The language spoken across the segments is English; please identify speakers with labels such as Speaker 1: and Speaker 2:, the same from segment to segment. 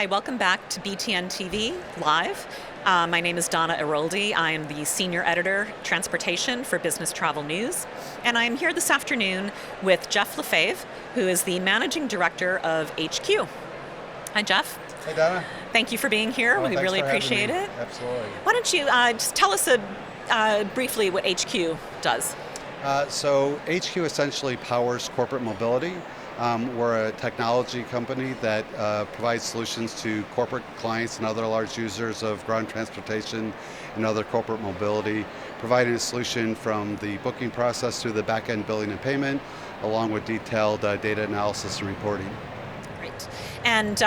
Speaker 1: Hi, welcome back to BTN TV Live. My name is Donna Eroldi. I am the Senior Editor, Transportation for Business Travel News. And I'm here this afternoon with Jeff LaFave, who is the Managing Director of HQ. Hi, Jeff.
Speaker 2: Hey, Donna.
Speaker 1: Thank you for being here. We really appreciate it.
Speaker 2: Absolutely.
Speaker 1: Why don't you just tell us briefly what HQ does?
Speaker 2: So HQ essentially powers corporate mobility. We're a technology company that provides solutions to corporate clients and other large users of ground transportation and other corporate mobility, providing a solution from the booking process through the back-end billing and payment, along with detailed data analysis and reporting.
Speaker 1: Great. And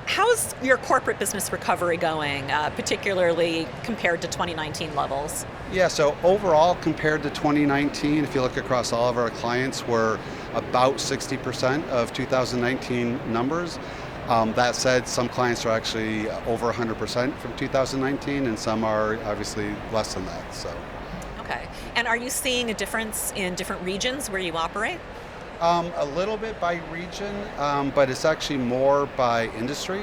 Speaker 1: how's your corporate business recovery going, particularly compared to 2019 levels?
Speaker 2: Yeah, so overall, compared to 2019, if you look across all of our clients, we're about 60% of 2019 numbers. That said, some clients are actually over 100% from 2019, and some are obviously less than that. So.
Speaker 1: Okay. And are you seeing a difference in different regions where you operate?
Speaker 2: A little bit by region, but it's actually more by industry.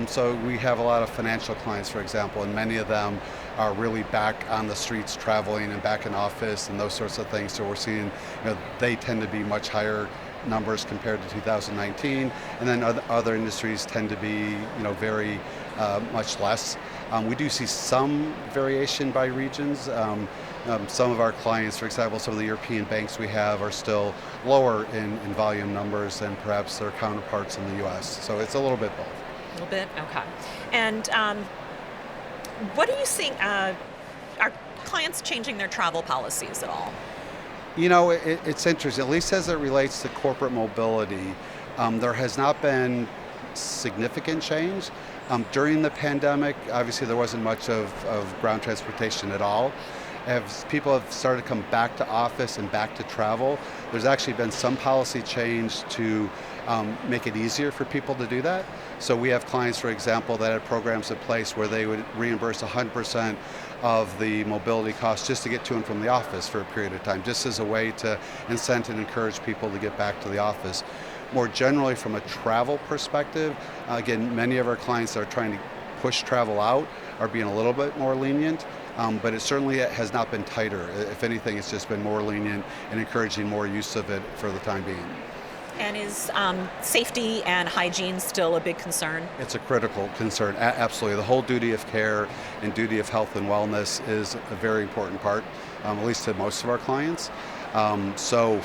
Speaker 2: So we have a lot of financial clients, for example, and many of them are really back on the streets traveling and back in office and those sorts of things. So we're seeing, they tend to be much higher numbers compared to 2019, and then other industries tend to be, very much less. We do see some variation by regions. Some of our clients, for example, some of the European banks we have are still lower in volume numbers than perhaps their counterparts in the US. So it's a little bit both.
Speaker 1: A little bit? Okay. And what are you seeing? Are clients changing their travel policies at all?
Speaker 2: It's interesting, at least as it relates to corporate mobility. There has not been significant change. During the pandemic, obviously there wasn't much of ground transportation at all. As people have started to come back to office and back to travel, there's actually been some policy change to make it easier for people to do that. So we have clients, for example, that had programs in place where they would reimburse 100% of the mobility costs just to get to and from the office for a period of time, just as a way to incent and encourage people to get back to the office. More generally, from a travel perspective, again, many of our clients that are trying to push travel out are being a little bit more lenient. But it certainly has not been tighter. If anything, it's just been more lenient and encouraging more use of it for the time being.
Speaker 1: And is safety and hygiene still a big concern? It's
Speaker 2: a critical concern, absolutely. The whole duty of care and duty of health and wellness is a very important part, at least to most of our clients. So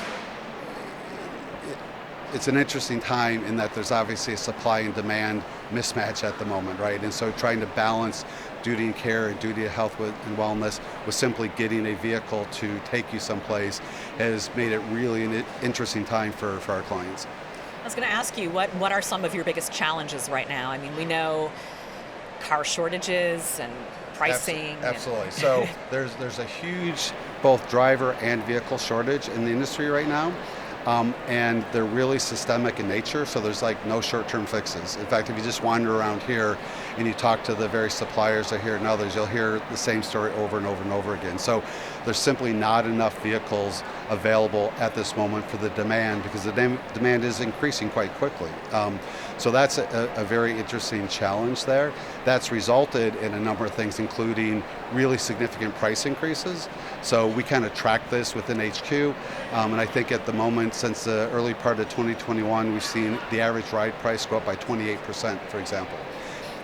Speaker 2: it's an interesting time in that there's obviously a supply and demand mismatch at the moment, right? And so trying to balance duty and care and duty of health and wellness with simply getting a vehicle to take you someplace has made it really an interesting time for our clients.
Speaker 1: I was going to ask you, what are some of your biggest challenges right now? I mean, we know car shortages and pricing.
Speaker 2: Absolutely. So there's a huge both driver and vehicle shortage in the industry right now. And they're really systemic in nature, so there's like no short-term fixes. In fact, if you just wander around here and you talk to the various suppliers or here and others, you'll hear the same story over and over and over again. So there's simply not enough vehicles available at this moment for the demand, because the demand is increasing quite quickly. So that's a very interesting challenge there. That's resulted in a number of things, including really significant price increases. So we kind of track this within HQ, and I think at the moment, since the early part of 2021, we've seen the average ride price go up by 28%, for example.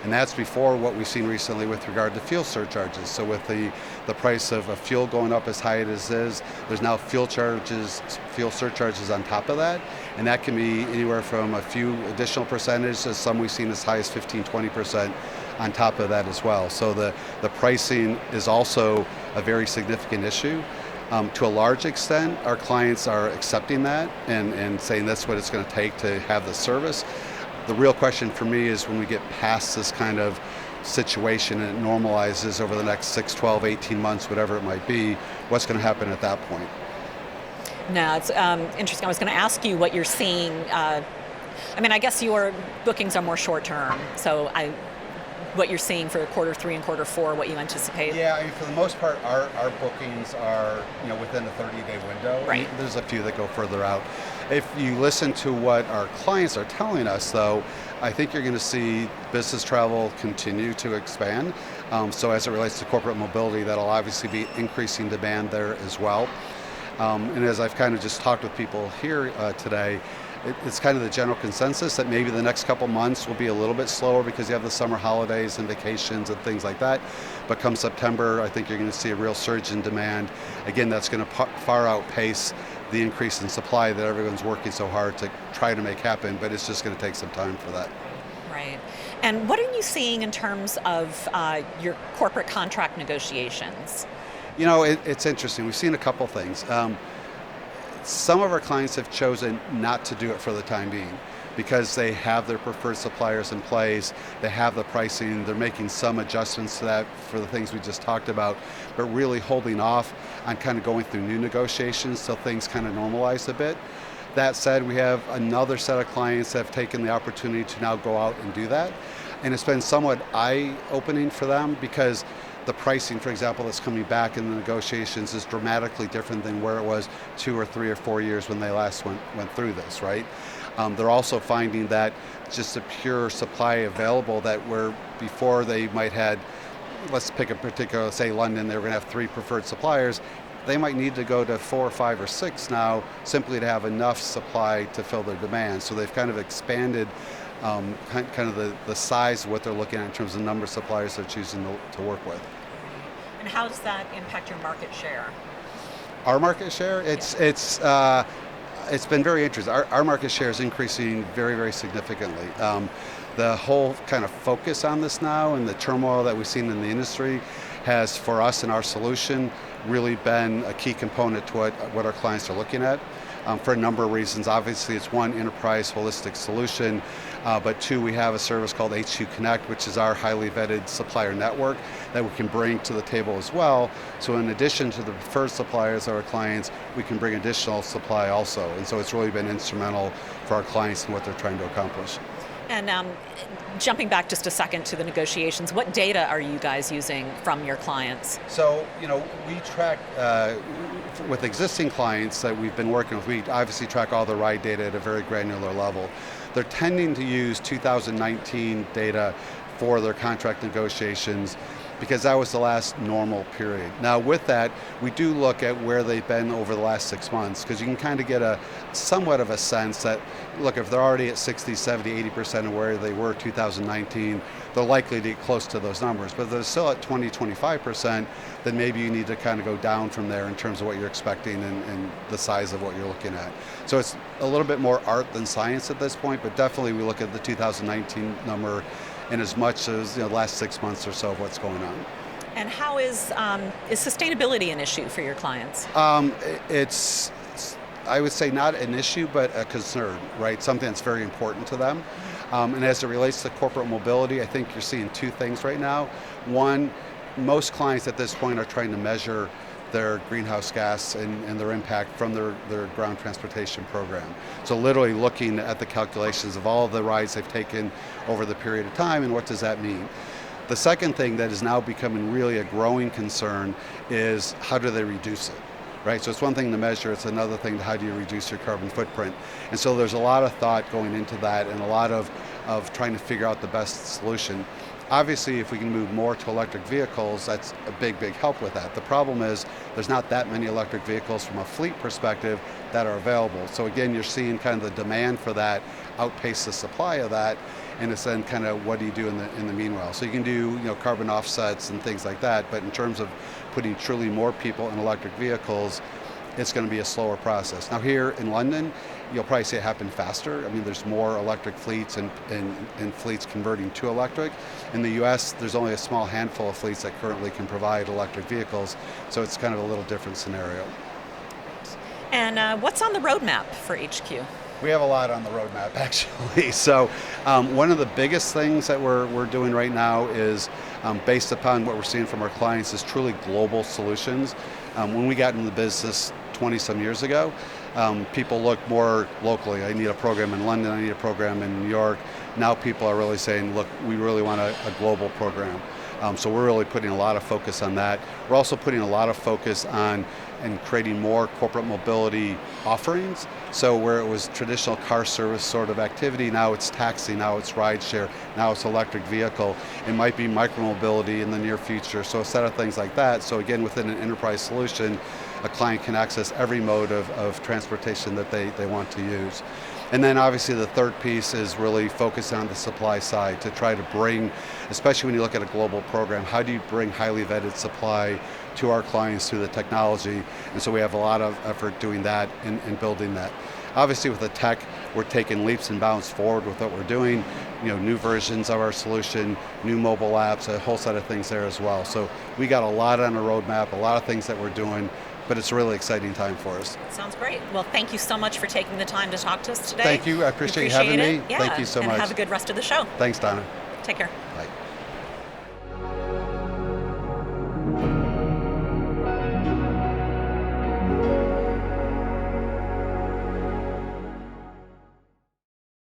Speaker 2: And that's before what we've seen recently with regard to fuel surcharges. So with the price of fuel going up as high as it is, there's now fuel surcharges on top of that. And that can be anywhere from a few additional percentage to some we've seen as high as 15-20% on top of that as well. So the pricing is also a very significant issue. To a large extent, our clients are accepting that and saying that's what it's going to take to have the service. The real question for me is when we get past this kind of situation and it normalizes over the next 6, 12, 18 months, whatever it might be, what's going to happen at that point?
Speaker 1: No, it's interesting. I was going to ask you what you're seeing. I guess your bookings are more short term, so what you're seeing for quarter 3 and quarter 4, what you anticipate?
Speaker 2: Yeah, I mean, for the most part, our bookings are within a 30-day window.
Speaker 1: Right.
Speaker 2: And there's a few that go further out. If you listen to what our clients are telling us, though, I think you're going to see business travel continue to expand. So as it relates to corporate mobility, that'll obviously be increasing demand there as well. And as I've kind of just talked with people here today, it's kind of the general consensus that maybe the next couple months will be a little bit slower because you have the summer holidays and vacations and things like that. But come September, I think you're going to see a real surge in demand. Again, that's going to far outpace the increase in supply that everyone's working so hard to try to make happen, but it's just going to take some time for that.
Speaker 1: Right. And what are you seeing in terms of your corporate contract negotiations?
Speaker 2: It's interesting. We've seen a couple things. Some of our clients have chosen not to do it for the time being because they have their preferred suppliers in place, they have the pricing, they're making some adjustments to that for the things we just talked about, but really holding off on kind of going through new negotiations till things kind of normalize a bit. That said, we have another set of clients that have taken the opportunity to now go out and do that. And it's been somewhat eye-opening for them because the pricing, for example, that's coming back in the negotiations is dramatically different than where it was 2 or 3 or 4 years when they last went through this, right? They're also finding that just the pure supply available that where before they might had, let's pick a particular, say London, they were going to have 3 preferred suppliers. They might need to go to 4 or 5 or 6 now simply to have enough supply to fill their demand. So they've kind of expanded kind of the size of what they're looking at in terms of the number of suppliers they're choosing to work with.
Speaker 1: And how does that impact your market share?
Speaker 2: Our market share, it's been very interesting. Our market share is increasing very, very significantly. The whole kind of focus on this now and the turmoil that we've seen in the industry has, for us and our solution, really been a key component to what our clients are looking at. For a number of reasons. Obviously, it's one, enterprise holistic solution, but 2, we have a service called HQ Connect, which is our highly vetted supplier network that we can bring to the table as well. So in addition to the preferred suppliers of our clients, we can bring additional supply also. And so it's really been instrumental for our clients and what they're trying to accomplish.
Speaker 1: And jumping back just a second to the negotiations, what data are you guys using from your clients?
Speaker 2: So, we track, with existing clients that we've been working with, we obviously track all the ride data at a very granular level. They're tending to use 2019 data for their contract negotiations because that was the last normal period. Now with that, we do look at where they've been over the last 6 months because you can kind of get a somewhat of a sense that, look, if they're already at 60, 70, 80% of where they were 2019, they're likely to get close to those numbers. But if they're still at 20, 25%, then maybe you need to kind of go down from there in terms of what you're expecting and the size of what you're looking at. So it's a little bit more art than science at this point, but definitely we look at the 2019 number in as much as the last 6 months or so of what's going on.
Speaker 1: And how is sustainability an issue for your clients?
Speaker 2: It's, I would say, not an issue, but a concern, right? Something that's very important to them. And as it relates to corporate mobility, I think you're seeing 2 things right now. One, most clients at this point are trying to measure their greenhouse gas and their impact from their ground transportation program. So literally looking at the calculations of all of the rides they've taken over the period of time and what does that mean. The second thing that is now becoming really a growing concern is how do they reduce it, right? So it's one thing to measure, it's another thing to how do you reduce your carbon footprint. And so there's a lot of thought going into that and a lot of trying to figure out the best solution. Obviously, if we can move more to electric vehicles, that's a big, big help with that. The problem is there's not that many electric vehicles from a fleet perspective that are available. So again, you're seeing kind of the demand for that outpace the supply of that, and it's then kind of what do you do in the meanwhile. So you can do carbon offsets and things like that, but in terms of putting truly more people in electric vehicles, it's going to be a slower process. Now here in London, you'll probably see it happen faster. I mean, there's more electric fleets and fleets converting to electric. In the US, there's only a small handful of fleets that currently can provide electric vehicles, so it's kind of a little different scenario.
Speaker 1: And what's on the roadmap for HQ?
Speaker 2: We have a lot on the roadmap, actually. So one of the biggest things that we're doing right now is, based upon what we're seeing from our clients, is truly global solutions. When we got into the business 20 some years ago, People look more locally. I need a program in London, I need a program in New York. Now people are really saying, look, we really want a global program. So we're really putting a lot of focus on that. We're also putting a lot of focus on and creating more corporate mobility offerings. So where it was traditional car service sort of activity, now it's taxi, now it's rideshare, now it's electric vehicle. It might be micromobility in the near future. So a set of things like that. So again, within an enterprise solution, a client can access every mode of transportation that they want to use. And then obviously the third piece is really focusing on the supply side to try to bring, especially when you look at a global program, how do you bring highly vetted supply to our clients through the technology? And so we have a lot of effort doing that and building that. Obviously with the tech, we're taking leaps and bounds forward with what we're doing, new versions of our solution, new mobile apps, a whole set of things there as well. So we got a lot on the roadmap, a lot of things that we're doing, but it's a really exciting time for us.
Speaker 1: Sounds great. Well, thank you so much for taking the time to talk to us today.
Speaker 2: Thank you. I appreciate you having me.
Speaker 1: Yeah.
Speaker 2: Thank you so much.
Speaker 1: And have a good rest of the show.
Speaker 2: Thanks, Donna.
Speaker 1: Take care.